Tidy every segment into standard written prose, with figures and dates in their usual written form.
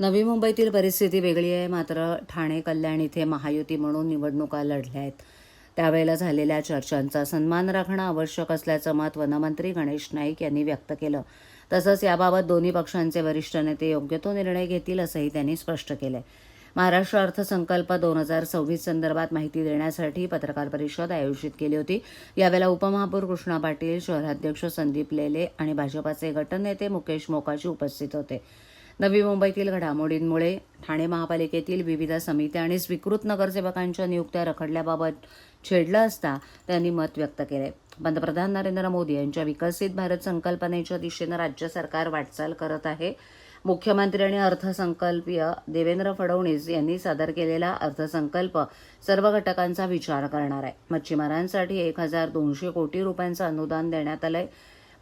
नवी मुंबईतील परिस्थिती वेगळी आहे. मात्र ठाणे कल्याण इथे महायुती म्हणून निवडणुका लढल्या आहेत. त्यावेळेला झालेल्या चर्चांचा सन्मान राखणं आवश्यक असल्याचं मत वनमंत्री गणेश नाईक यांनी व्यक्त केलं. तसंच याबाबत दोन्ही पक्षांचे वरिष्ठ नेते योग्य तो निर्णय घेतील असंही त्यांनी स्पष्ट केलंय. महाराष्ट्र अर्थसंकल्प 2026 संदर्भात माहिती देण्यासाठी पत्रकार परिषद आयोजित केली होती. यावेळेला उपमहापौर कृष्णा पाटील, शहराध्यक्ष संदीप लेले आणि भाजपाचे गटनेते मुकेश मोकाशी उपस्थित होते. नवी मुंबईतील घडामोडींमुळे ठाणे महापालिकेतील विविध समित्या आणि स्वीकृत नगरसेवकांच्या नियुक्त्या रखडल्याबाबत छेडलं असता त्यांनी मत व्यक्त केले. पंतप्रधान नरेंद्र मोदी यांच्या विकसित भारत संकल्पनेच्या दिशेनं राज्य सरकार वाटचाल करत आहे. मुख्यमंत्री आणि अर्थसंकल्पीय देवेंद्र फडणवीस यांनी सादर केलेला अर्थसंकल्प सर्व घटकांचा विचार करणार आहे. मच्छीमारांसाठी 1200 कोटी रुपयांचं अनुदान देण्यात आलंय.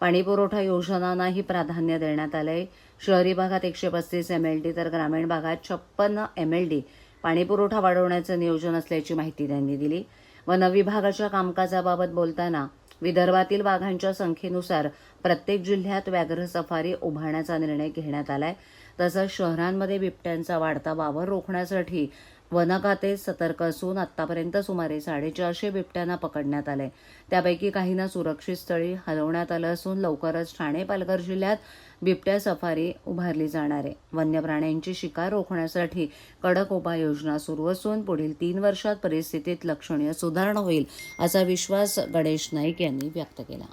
पाणीपुरवठा योजनांनाही प्राधान्य देण्यात आलंय. शहरी भागात 135 MLD तर ग्रामीण भागात 56 MLD पाणीपुरवठा वाढवण्याचं नियोजन असल्याची माहिती त्यांनी दिली. वन विभागाच्या कामकाजाबाबत बोलताना विदर्भातील वाघांच्या संख्येनुसार प्रत्येक जिल्ह्यात व्याघ्र सफारी उभारण्याचा निर्णय घेण्यात आलाय. तसंच शहरांमध्ये बिबट्यांचा वाढता वावर रोखण्यासाठी वन खाते सतर्क असून आतापर्यंत सुमारे 450 बिबट्यांना पकडण्यात आले. त्यापैकी काहींना सुरक्षित स्थळी हलवण्यात आलं असून लवकरच ठाणे पालघर जिल्ह्यात बिबट्या सफारी उभारली जाणार आहे. वन्य प्राण्यांची शिकार रोखण्यासाठी कडक उपाययोजना सुरू असून पुढील 3 वर्षात परिस्थितीत लक्षणीय सुधारणा होईल असा विश्वास गणेश नाईक यांनी व्यक्त केला.